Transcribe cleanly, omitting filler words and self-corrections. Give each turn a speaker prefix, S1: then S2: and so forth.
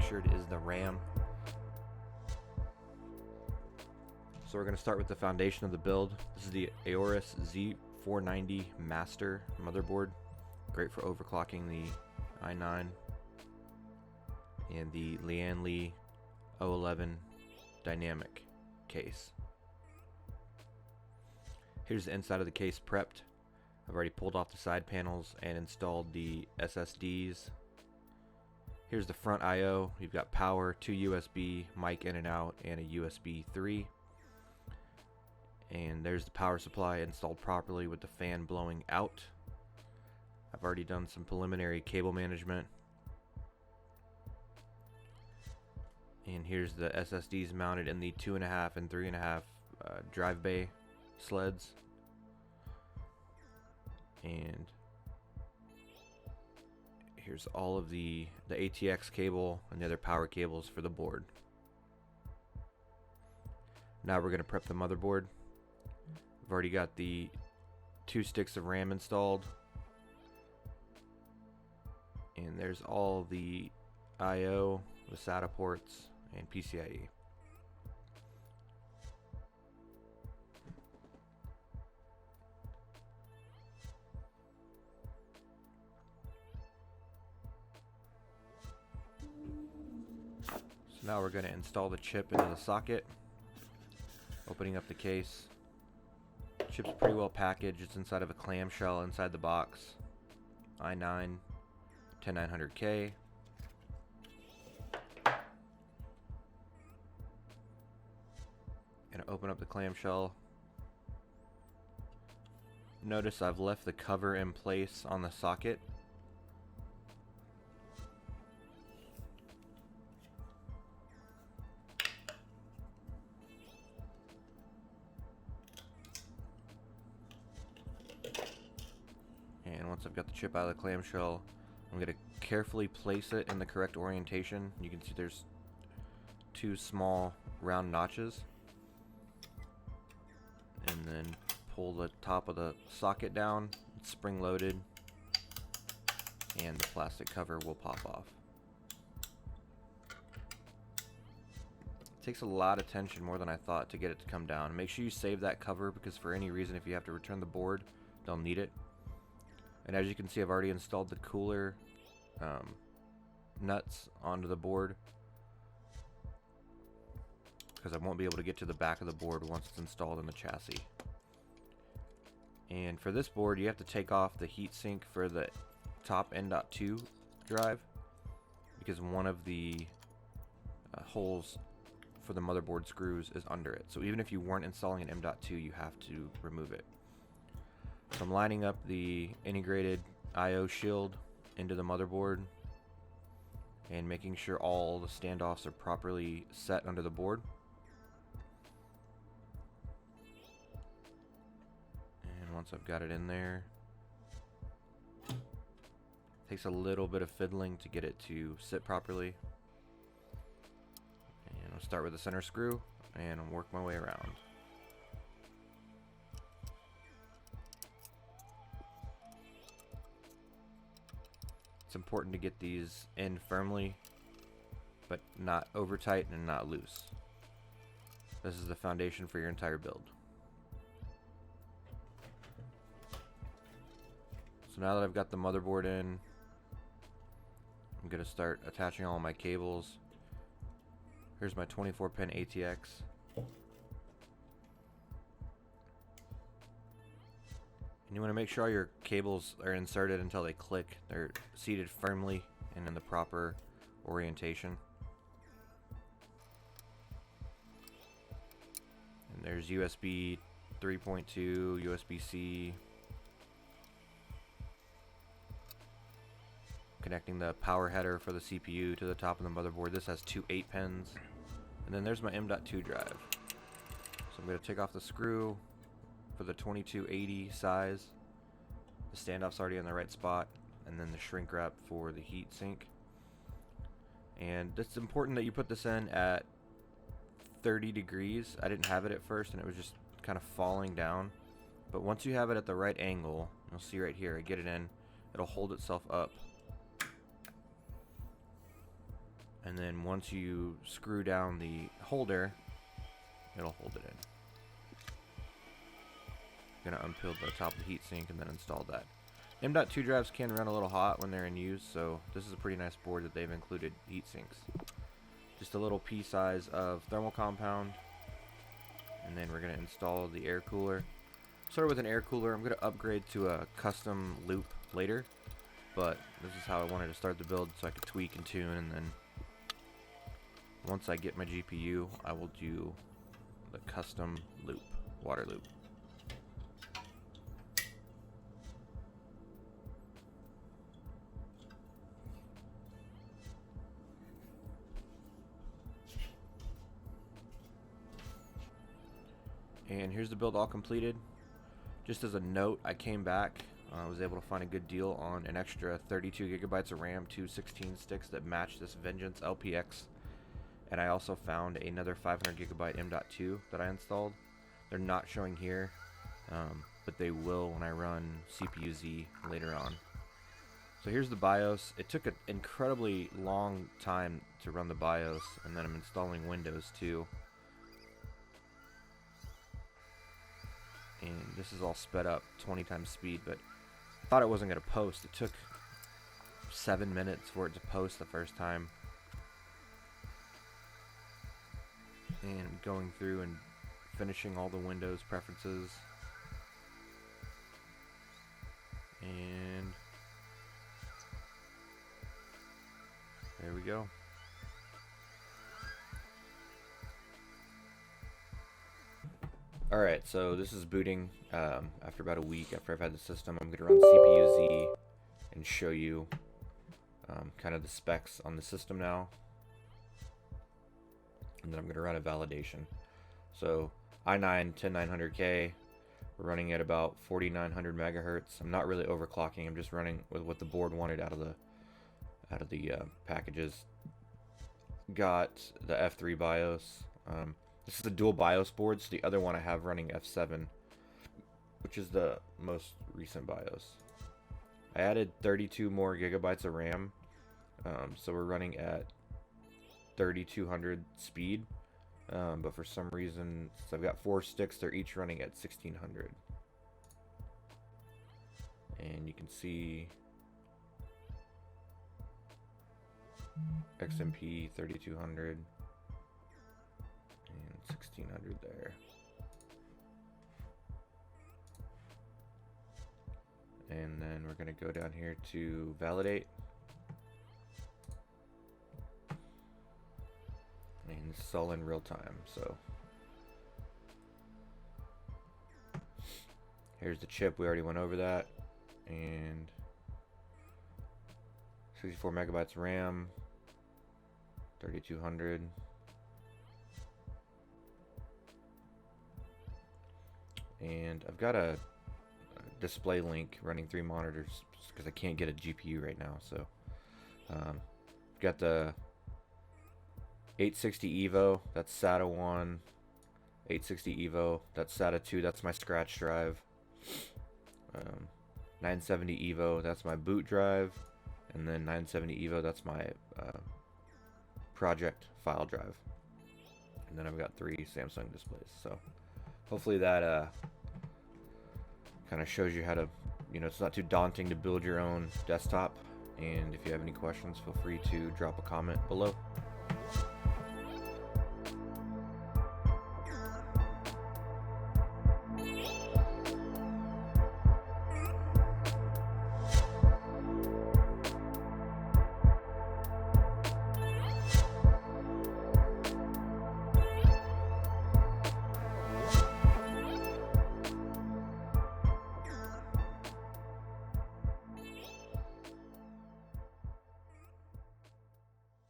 S1: manufactured is the RAM. So we're going to start with the foundation of the build. This is the Aorus Z490 Master motherboard. Great for overclocking the i9 and the Lian 011 dynamic case. Here's the inside of the case prepped. I've already pulled off the side panels and installed the SSDs. Here's the front I/O. You've got power, 2 USB, mic in and out, and a USB 3. And there's the power supply installed properly with the fan blowing out. I've already done some preliminary cable management. And here's the SSDs mounted in the 2.5 and 3.5 drive bay sleds. And here's all of the ATX cable and the other power cables for the board. Now we're going to prep the motherboard. I've already got the 2 sticks of RAM installed. And there's all the I/O, the SATA ports, and PCIe. So now we're going to install the chip into the socket. Opening up the case. Chip's pretty well packaged. It's inside of a clamshell inside the box. i9 10900K. Gonna open up the clamshell. Notice I've left the cover in place on the socket. And once I've got the chip out of the clamshell, I'm going to carefully place it in the correct orientation. You can see there's 2 small round notches. And then pull the top of the socket down. It's spring loaded. And the plastic cover will pop off. It takes a lot of tension, more than I thought, to get it to come down. Make sure you save that cover, because for any reason, if you have to return the board, they'll need it. And as you can see, I've already installed the cooler nuts onto the board, because I won't be able to get to the back of the board once it's installed in the chassis. And for this board, you have to take off the heatsink for the top M.2 drive, because one of the holes for the motherboard screws is under it. So even if you weren't installing an M.2, you have to remove it. So I'm lining up the integrated I/O shield into the motherboard and making sure all the standoffs are properly set under the board. And once I've got it in there, it takes a little bit of fiddling to get it to sit properly. And I'll start with the center screw and work my way around. It's important to get these in firmly, but not over tight and not loose. This is the foundation for your entire build. So now that I've got the motherboard in, I'm going to start attaching all my cables. Here's my 24-pin ATX. And you want to make sure all your cables are inserted until they click. They're seated firmly and in the proper orientation. And there's USB 3.2, USB-C. Connecting the power header for the CPU to the top of the motherboard. This has 2 8-pins. And then there's my M.2 drive. So I'm going to take off the screw for the 2280 size. The standoff's already in the right spot. And then the shrink wrap for the heat sink. And it's important that you put this in at 30 degrees. I didn't have it at first and it was just kind of falling down. But once you have it at the right angle, you'll see right here, I get it in, it'll hold itself up. And then once you screw down the holder, it'll hold it in. Gonna unpeel the top of the heatsink and then install that. M.2 drives can run a little hot when they're in use, so this is a pretty nice board that they've included heat sinks. Just a little pea size of thermal compound, and then we're going to install the air cooler. Started with an air cooler. I'm going to upgrade to a custom loop later, but this is how I wanted to start the build so I could tweak and tune, and then once I get my GPU, I will do the custom loop, water loop. And here's the build all completed. Just as a note, I came back, I was able to find a good deal on an extra 32 gigabytes of RAM, 2 16 sticks that match this Vengeance LPX. And I also found another 500 gigabyte M.2 that I installed. They're not showing here, but they will when I run CPU-Z later on. So here's the BIOS. It took an incredibly long time to run the BIOS, and then I'm installing Windows too. And this is all sped up 20 times speed, but I thought it wasn't going to post. It took 7 minutes for it to post the first time. And going through and finishing all the Windows preferences. And there we go. Alright, so this is booting after about a week after I've had the system. I'm going to run CPU-Z and show you kind of the specs on the system now. And then I'm going to run a validation. So i9 10900K, we're running at about 4900 megahertz. I'm not really overclocking. I'm just running with what the board wanted out of the packages. Got the F3 BIOS. This is the dual BIOS board, so the other one I have running F7, which is the most recent BIOS. I added 32 more gigabytes of RAM, so we're running at 3200 speed, but for some reason, so I've got 4 sticks, they're each running at 1600. And you can see XMP 3200. 1600 there. And then we're going to go down here to validate. And this is all in real time. So here's the chip. We already went over that. And 64 megabytes RAM, 3200. And I've got a display link running 3 monitors because I can't get a GPU right now. So got the 860 Evo, that's SATA 1, 860 Evo, that's SATA 2, that's my scratch drive, 970 Evo, that's my boot drive, and then 970 Evo, that's my project file drive. And then I've got 3 Samsung displays. So hopefully that kind of shows you how to, it's not too daunting to build your own desktop. And if you have any questions, feel free to drop a comment below.